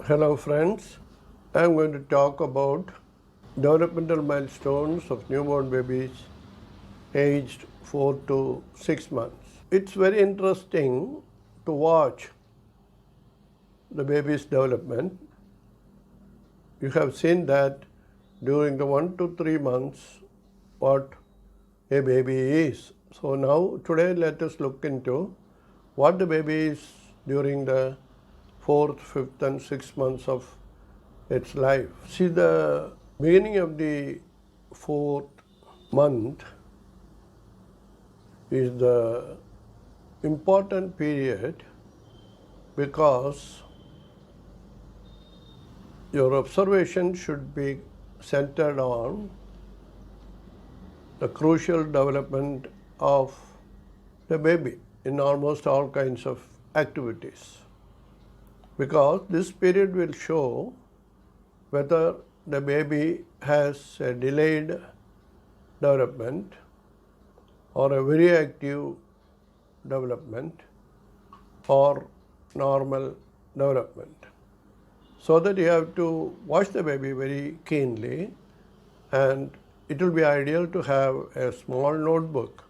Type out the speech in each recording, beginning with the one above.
Hello friends, I am going to talk about developmental milestones of newborn babies aged 4 to 6 months. It's very interesting to watch the baby's development. You have seen that during the 1 to 3 months what a baby is. So now today let us look into what the baby is during the 4th, 5th and 6th months of its life. See, the beginning of the 4th month is the important period because your observation should be centered on the crucial development of the baby in almost all kinds of activities. Because this period will show whether the baby has a delayed development or a very active development or normal development. So that you have to watch the baby very keenly, and it will be ideal to have a small notebook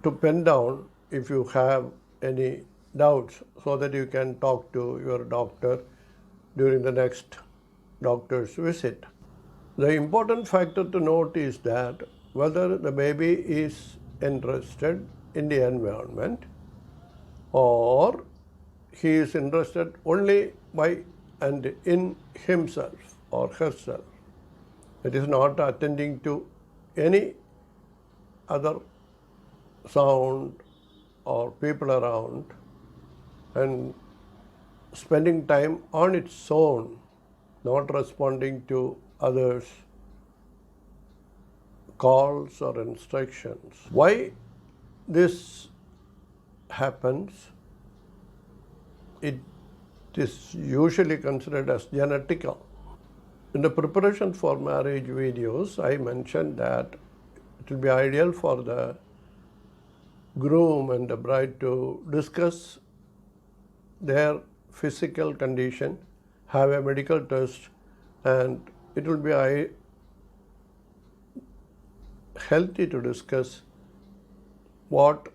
to pen down if you have any doubts, so that you can talk to your doctor during the next doctor's visit. The important factor to note is that whether the baby is interested in the environment or he is interested only by and in himself or herself. It is not attending to any other sound or people around and spending time on its own, not responding to others' calls or instructions. Why this happens? It is usually considered as genetical. In the preparation for marriage videos, I mentioned that it will be ideal for the groom and the bride to discuss their physical condition, have a medical test, and it will be healthy to discuss what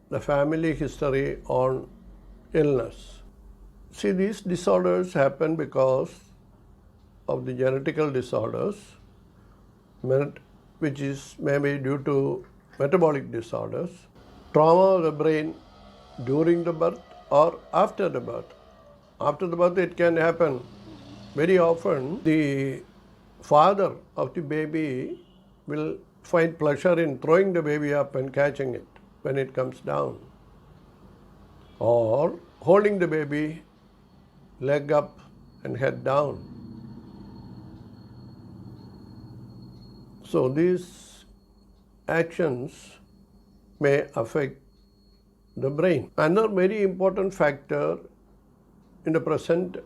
the family history on illness. See, these disorders happen because of the genetical disorders, which is maybe due to metabolic disorders, trauma of the brain during the birth or after the birth. After the birth it can happen. Very often the father of the baby will find pleasure in throwing the baby up and catching it when it comes down, or holding the baby leg up and head down. So these actions may affect the brain. Another very important factor in the present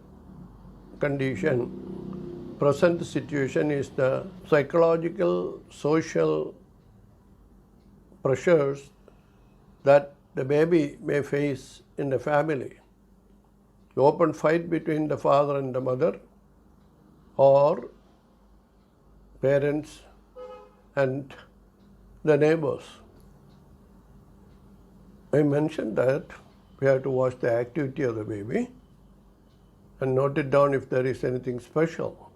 condition, present situation, is the psychological, social pressures that the baby may face in the family. The open fight between the father and the mother, or parents and the neighbors. I mentioned that we have to watch the activity of the baby and note it down if there is anything special.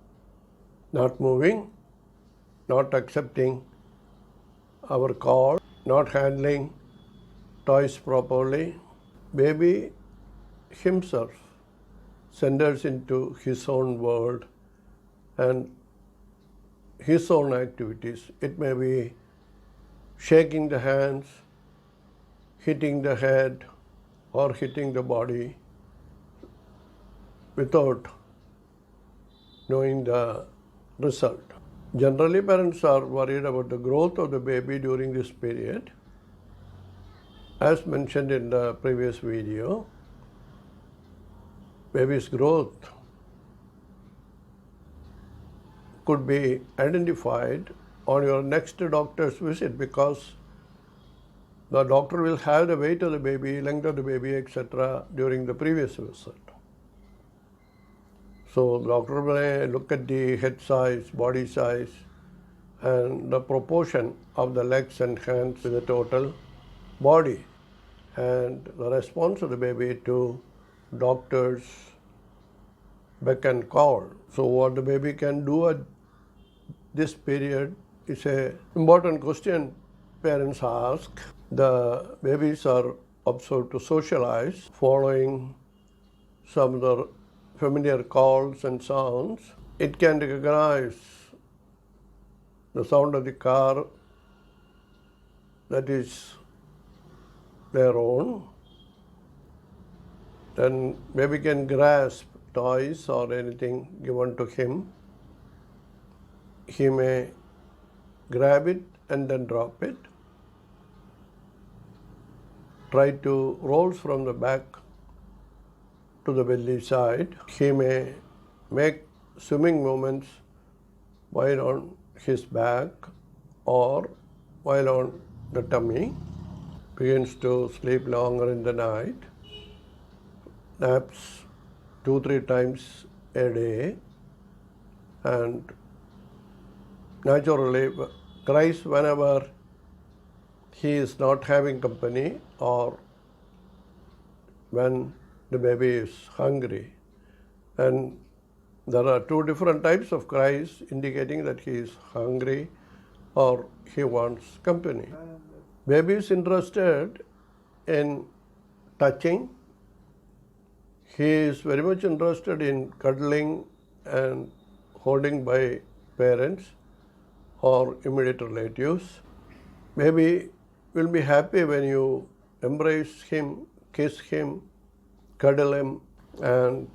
Not moving, not accepting our call, not handling toys properly. Baby himself centers into his own world and his own activities. It may be shaking the hands, hitting the head, or hitting the body without knowing the result. Generally, parents are worried about the growth of the baby during this period. As mentioned in the previous video, baby's growth could be identified on your next doctor's visit, because The doctor will have the weight of the baby, length of the baby, etc. during the previous visit. So the doctor may look at the head size, body size, and the proportion of the legs and hands to the total body, and the response of the baby to doctor's beck and call. So what the baby can do at this period is an important question parents ask. The babies are observed to socialize following some of the familiar calls and sounds. It can recognize the sound of the car that is their own. Then baby can grasp toys or anything given to him. He may grab it and then drop it. Try to roll from the back to the belly side. He may make swimming movements while on his back or while on the tummy. Begins to sleep longer in the night. Naps 2-3 times a day, and naturally cries whenever he is not having company or when the baby is hungry. And there are 2 different types of cries indicating that he is hungry or he wants company. Baby is interested in touching. He is very much interested in cuddling and holding by parents or immediate relatives. Baby will be happy when you embrace him, kiss him, cuddle him, and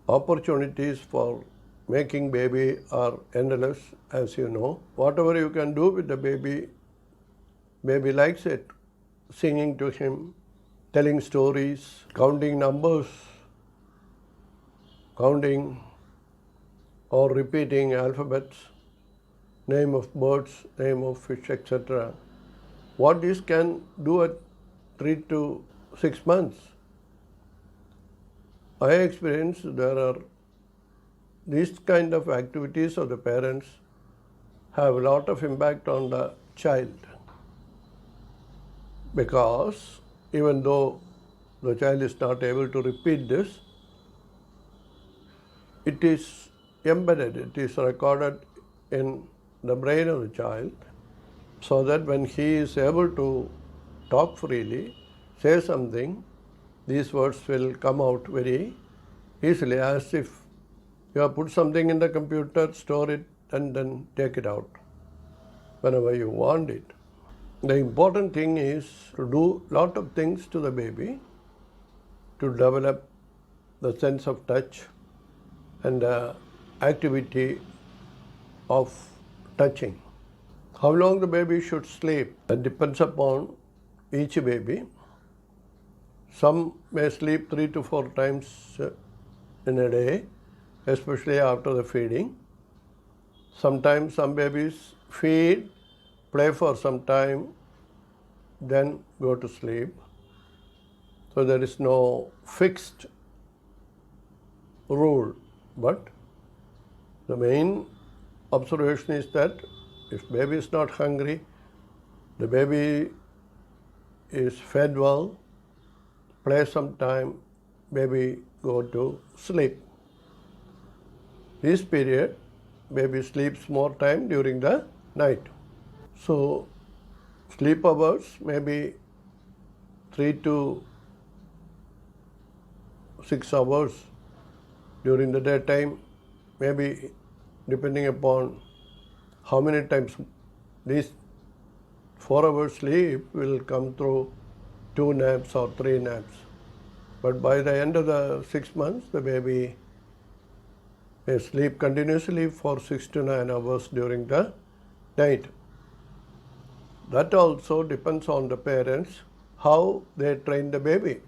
opportunities for making baby are endless, as you know. Whatever you can do with the baby, baby likes it. Singing to him, telling stories, counting numbers, counting or repeating alphabets, name of birds, name of fish, etc. What this can do at 3 to 6 months. I experienced there are these kind of activities of the parents have a lot of impact on the child, because even though the child is not able to repeat this, it is embedded, it is recorded in the brain of the child, so that when he is able to talk freely, say something, these words will come out very easily, as if you have put something in the computer, store it, and then take it out whenever you want it. The important thing is to do lot of things to the baby to develop the sense of touch and the activity of touching. How long the baby should sleep? That depends upon each baby. Some may sleep 3 to 4 times in a day, especially after the feeding. Sometimes some babies feed, play for some time, then go to sleep. So there is no fixed rule, but the main observation is that if baby is not hungry, the baby is fed well, play some time, baby go to sleep. This period, baby sleeps more time during the night. So sleep hours may be 3 to 6 hours during the daytime, maybe depending upon how many times these 4 hours sleep will come through 2 naps or 3 naps. But by the end of the 6 months, the baby may sleep continuously for 6 to 9 hours during the night. That also depends on the parents, how they train the baby.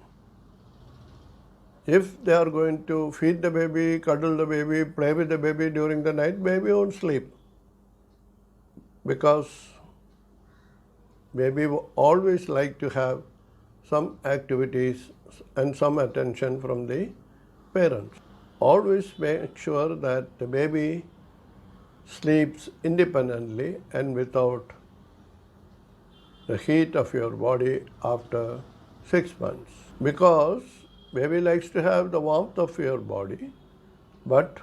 If they are going to feed the baby, cuddle the baby, play with the baby during the night, baby won't sleep, because baby will always like to have some activities and some attention from the parents. Always make sure that the baby sleeps independently and without the heat of your body after 6 months. Because baby likes to have the warmth of your body, but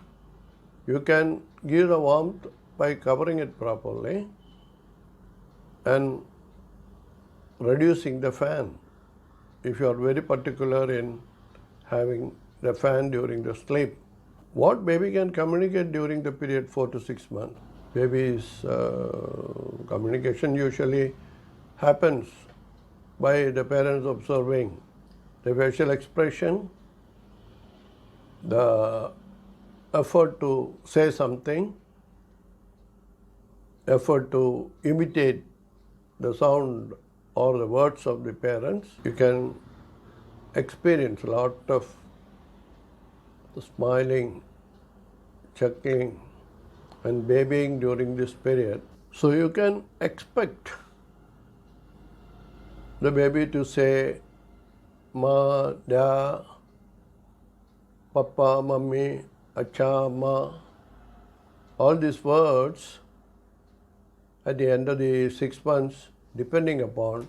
you can give the warmth by covering it properly and reducing the fan. If you are very particular in having the fan during the sleep. What baby can communicate during the period 4 to 6 months? Baby's communication usually happens by the parents observing the facial expression, the effort to say something, effort to imitate the sound or the words of the parents. You can experience a lot of smiling, chuckling, and babying during this period. So you can expect the baby to say ma, da, papa, mummy, acha, ma. All these words at the end of the 6 months, depending upon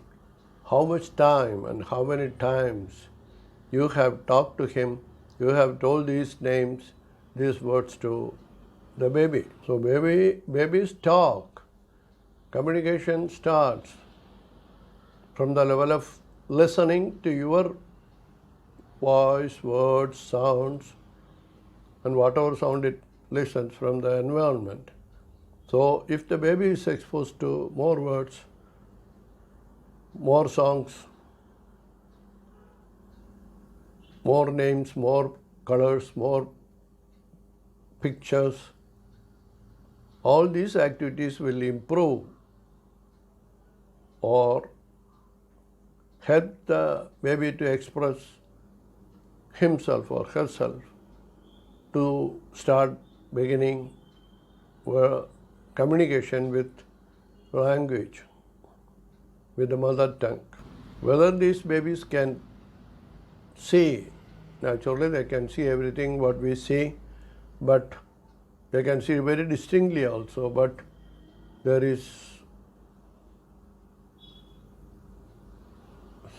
how much time and how many times you have talked to him, you have told these names, these words to the baby. So babies talk. Communication starts from the level of listening to your voice, words, sounds, and whatever sound it listens from the environment. So if the baby is exposed to more words, more songs, more names, more colors, more pictures, all these activities will improve or help the baby to express himself or herself, to start beginning communication with language, with the mother tongue. Whether these babies can see, naturally they can see everything what we see, but they can see very distinctly also, but there is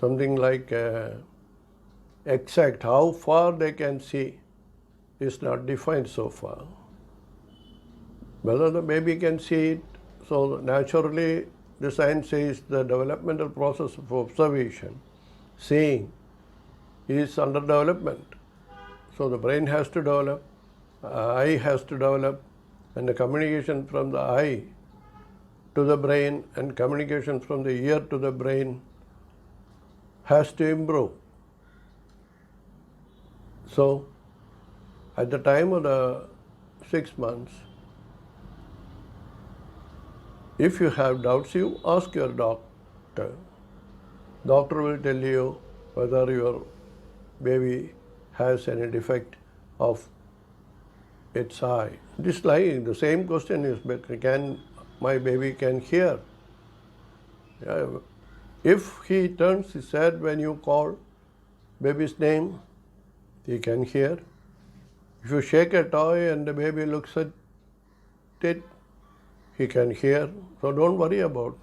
something like exact how far they can see is not defined so far. Whether the baby can see it, so naturally the science says the developmental process of observation, seeing, is under development. So the brain has to develop, eye has to develop, and the communication from the eye to the brain and communication from the ear to the brain has to improve. So at the time of the 6 months, if you have doubts, you ask your doctor. Doctor will tell you whether your baby has any defect of its eye. This like the same question is, can my baby can hear? Yeah. If he turns his head when you call baby's name, he can hear. If you shake a toy and the baby looks at it, he can hear. So don't worry about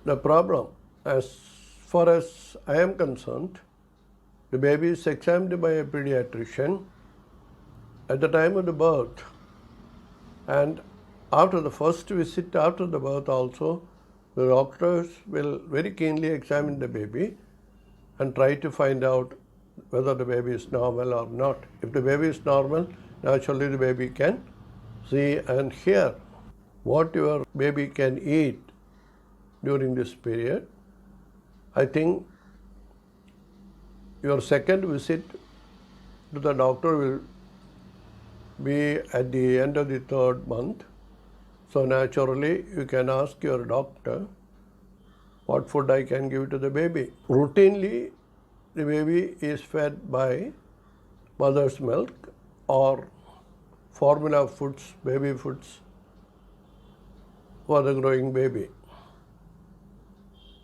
the problem. As far as I am concerned, the baby is examined by a pediatrician at the time of the birth, and after the first visit after the birth also, the doctors will very keenly examine the baby and try to find out whether the baby is normal or not. If the baby is normal, naturally the baby can see and hear. What your baby can eat during this period, I think your second visit to the doctor will be at the end of the 3rd month. So naturally you can ask your doctor what food I can give to the baby. Routinely the baby is fed by mother's milk or formula foods, baby foods for the growing baby.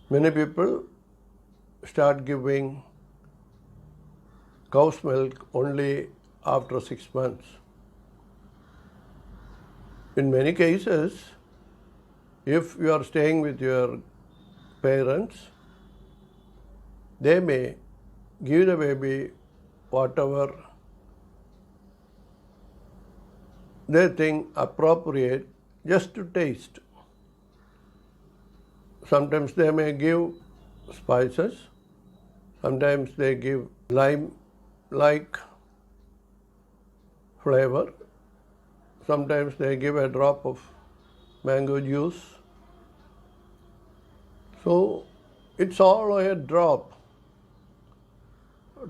Many people start giving cow's milk only after 6 months. In many cases, if you are staying with your parents, they may give the baby whatever they think appropriate just to taste. Sometimes they may give spices, sometimes they give lime-like flavor, sometimes they give a drop of mango juice. So it's all a drop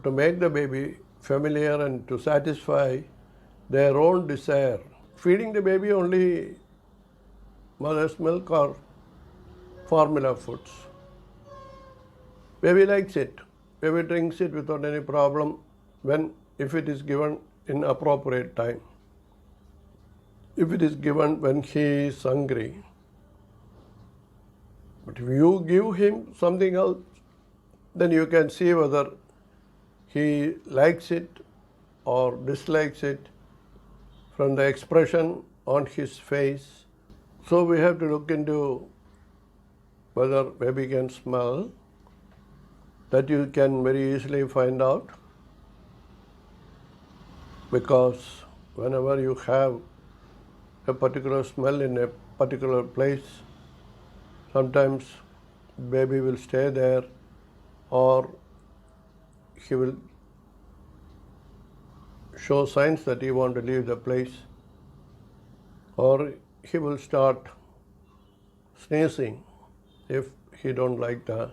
to make the baby familiar and to satisfy their own desire. Feeding the baby only mother's milk or formula foods. Baby likes it. Baby drinks it without any problem if it is given in appropriate time. If it is given when he is hungry. But if you give him something else, then you can see whether he likes it or dislikes it from the expression on his face. So we have to look into whether baby can smell. That you can very easily find out, because whenever you have a particular smell in a particular place, sometimes baby will stay there, or he will show signs that he wants to leave the place, or he will start sneezing if he don't like the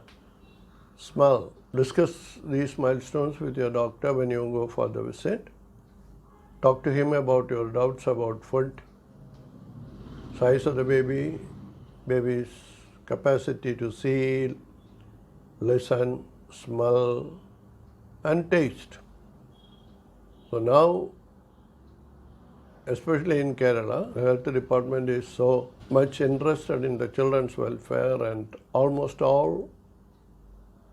smell. Discuss these milestones with your doctor when you go for the visit. Talk to him about your doubts about food, size of the baby, baby's capacity to see, listen, smell, and taste. So now, especially in Kerala, the health department is so much interested in the children's welfare, and almost all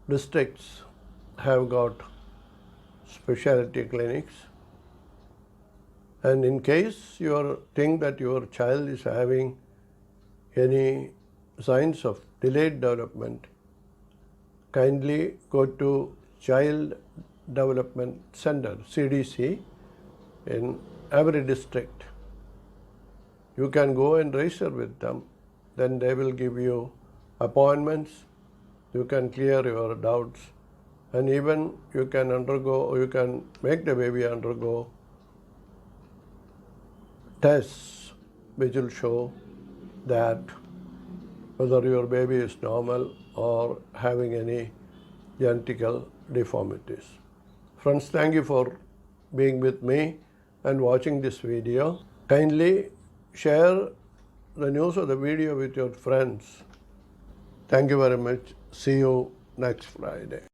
districts have got specialty clinics. And in case you think that your child is having any signs of delayed development, kindly go to Child Development Center, CDC, in every district. You can go and register with them. Then they will give you appointments. You can clear your doubts, and even you can make the baby undergo tests which will show that whether your baby is normal or having any genetical deformities. Friends, thank you for being with me and watching this video. Kindly share the news of the video with your friends. Thank you very much. See you next Friday.